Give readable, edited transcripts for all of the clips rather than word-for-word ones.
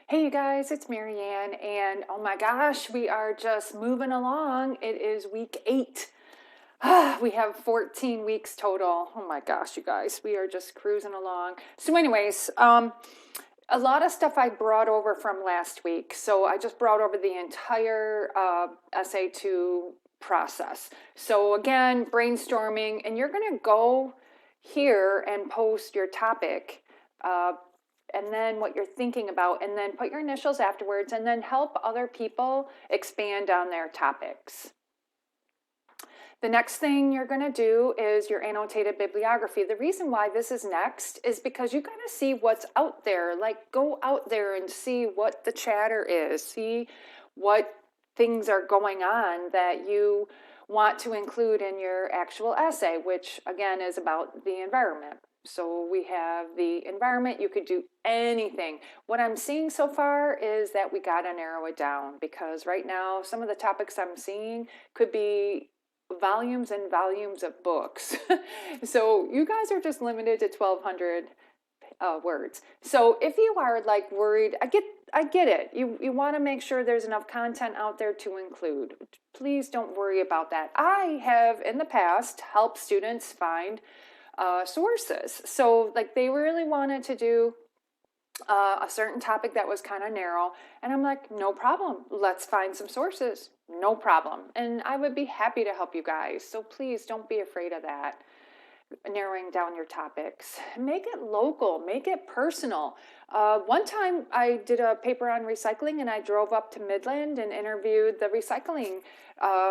Hey you guys, it's Marianne, and oh my gosh, we are just moving along. It is week 8. We have 14 weeks total. Oh my gosh, you guys, we are just cruising along. So anyways, a lot of stuff I brought over from last week. So I just brought over the entire SA2 process. So again, brainstorming, and you're going to go here and post your topic. And then what you're thinking about, and then put your initials afterwards, and then help other people expand on their topics. The next thing you're going to do is your annotated bibliography. The reason why this is next is because you got to see what's out there. Like, go out there and see what the chatter is, see what things are going on that you want to include in your actual essay, which again is about the environment. So we have the environment. You could do anything. What I'm seeing so far is that we got to narrow it down, because right now some of the topics I'm seeing could be volumes and volumes of books. So you guys are just limited to 1,200 words. So if you are like worried, I get it. You want to make sure there's enough content out there to include. Please don't worry about that. I have in the past helped students find sources. So like they really wanted to do a certain topic that was kind of narrow, and I'm like, no problem, let's find some sources, no problem. And I would be happy to help you guys, so please don't be afraid of that. Narrowing down your topics, make it local, make it personal. One time I did a paper on recycling, and I drove up to Midland and interviewed the recycling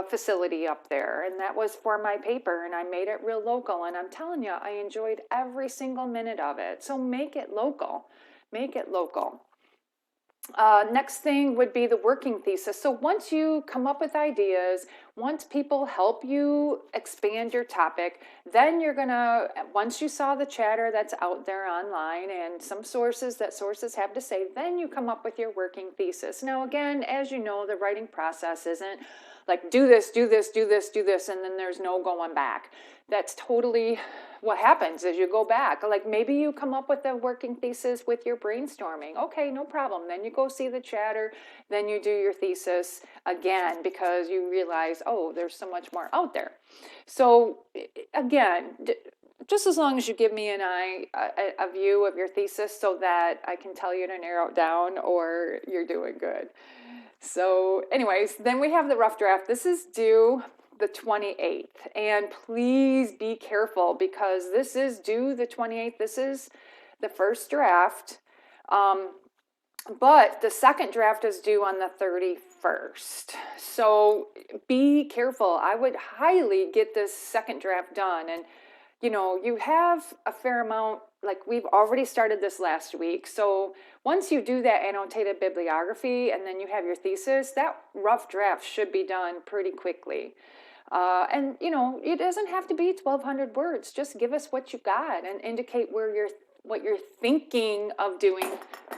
facility up there, and that was for my paper, and I made it real local, and I'm telling you, I enjoyed every single minute of it. So make it local. Make it local. Next thing would be the working thesis. So once you come up with ideas, once people help you expand your topic, then you're gonna, once you saw the chatter that's out there online and some sources that sources have to say, then you come up with your working thesis. Now again, as you know, the writing process isn't like do this, do this, do this, do this, and then there's no going back. That's totally what happens is you go back. Like maybe you come up with a working thesis with your brainstorming. Okay, no problem. Then you go see the chatter, then you do your thesis again because you realize, oh, there's so much more out there. So again, just as long as you give me a view of your thesis so that I can tell you to narrow it down, or you're doing good. So anyways, then we have the rough draft. This is due the 28th, and please be careful because this is due the 28th. This is the first draft, but the second draft is due on the 31st. So be careful. I would highly get this second draft done. And you know, you have a fair amount, like we've already started this last week. So once you do that annotated bibliography and then you have your thesis, that rough draft should be done pretty quickly. And you know, it doesn't have to be 1,200 words. Just give us what you got and indicate what you're thinking of doing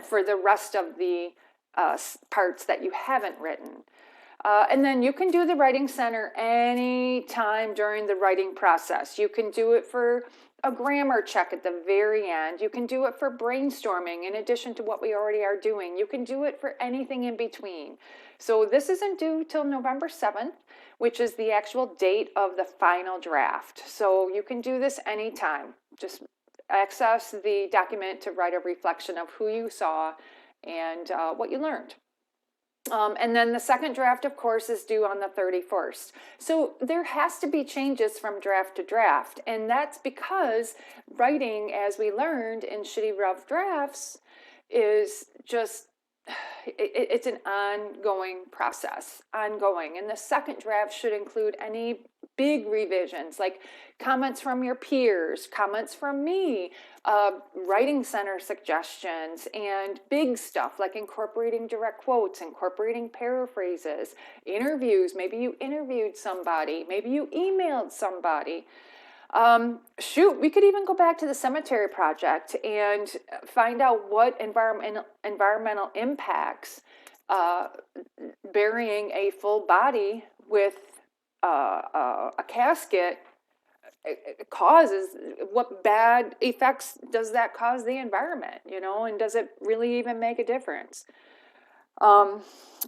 for the rest of the parts that you haven't written. And then you can do the Writing Center anytime during the writing process. You can do it for a grammar check at the very end. You can do it for brainstorming in addition to what we already are doing. You can do it for anything in between. So this isn't due till November 7th, which is the actual date of the final draft. So you can do this anytime. Just access the document to write a reflection of who you saw and what you learned. And then the second draft, of course, is due on the 31st. So there has to be changes from draft to draft. And that's because writing, as we learned in Shitty Rough Drafts, is just, it's an ongoing process, ongoing. And the second draft should include any big revisions, like comments from your peers, comments from me, Writing Center suggestions, and big stuff like incorporating direct quotes, incorporating paraphrases, interviews. Maybe you interviewed somebody, maybe you emailed somebody. Shoot, we could even go back to the cemetery project and find out what environmental impacts burying a full body with a casket causes, what bad effects does that cause the environment, you know, and does it really even make a difference?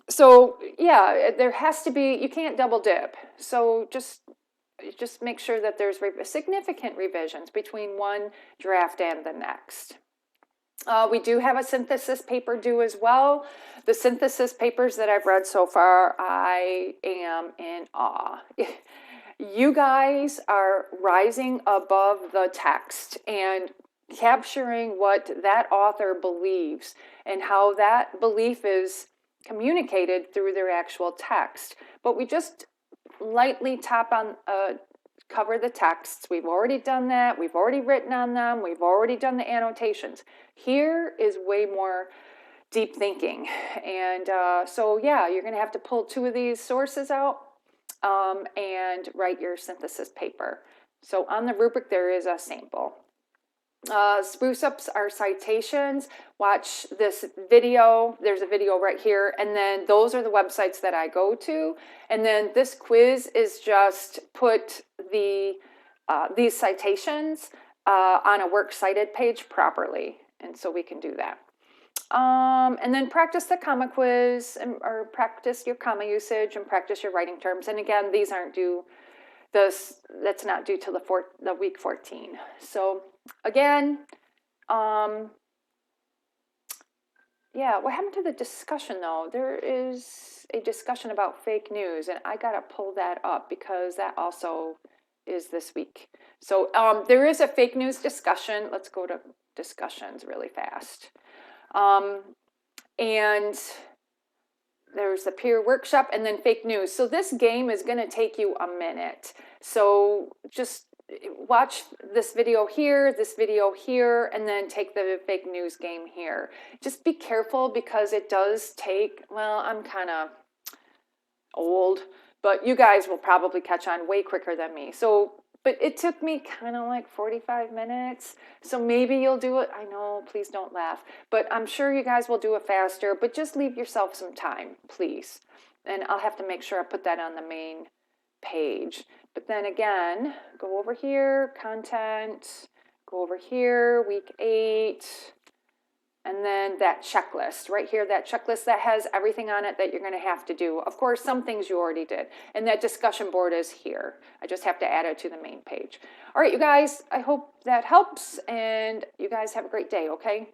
So yeah, there has to be, you can't double dip. So just make sure that there's significant revisions between one draft and the next. We do have a synthesis paper due as well. The synthesis papers that I've read so far, I am in awe. You guys are rising above the text and capturing what that author believes and how that belief is communicated through their actual text. But we just lightly cover the texts. We've already done that. We've already written on them. We've already done the annotations. Here is way more deep thinking. And so, yeah, you're going to have to pull 2 of these sources out and write your synthesis paper. So on the rubric, there is a sample. Spruce ups our citations. Watch this video. There's a video right here. And then those are the websites that I go to. And then this quiz is just put these citations on a works cited page properly. And so we can do that. And then practice the comma quiz, or practice your comma usage and practice your writing terms. And again, these aren't due, that's not due till the week 14. So again, yeah, what happened to the discussion though? There is a discussion about fake news, and I gotta pull that up because that also is this week. So there is a fake news discussion. Let's go to discussions really fast. And there's the peer workshop and then fake news. So this game is going to take you a minute. So just watch this video here, and then take the fake news game here. Just be careful because it does take, well, I'm kind of old, but you guys will probably catch on way quicker than me. So, but it took me kind of like 45 minutes. So maybe you'll do it. I know, please don't laugh, but I'm sure you guys will do it faster, but just leave yourself some time, please. And I'll have to make sure I put that on the main page. But then again, go over here, content, go over here, week 8, and then that checklist right here, that checklist that has everything on it that you're going to have to do. Of course, some things you already did. And that discussion board is here. I just have to add it to the main page. All right, you guys, I hope that helps, and you guys have a great day, okay?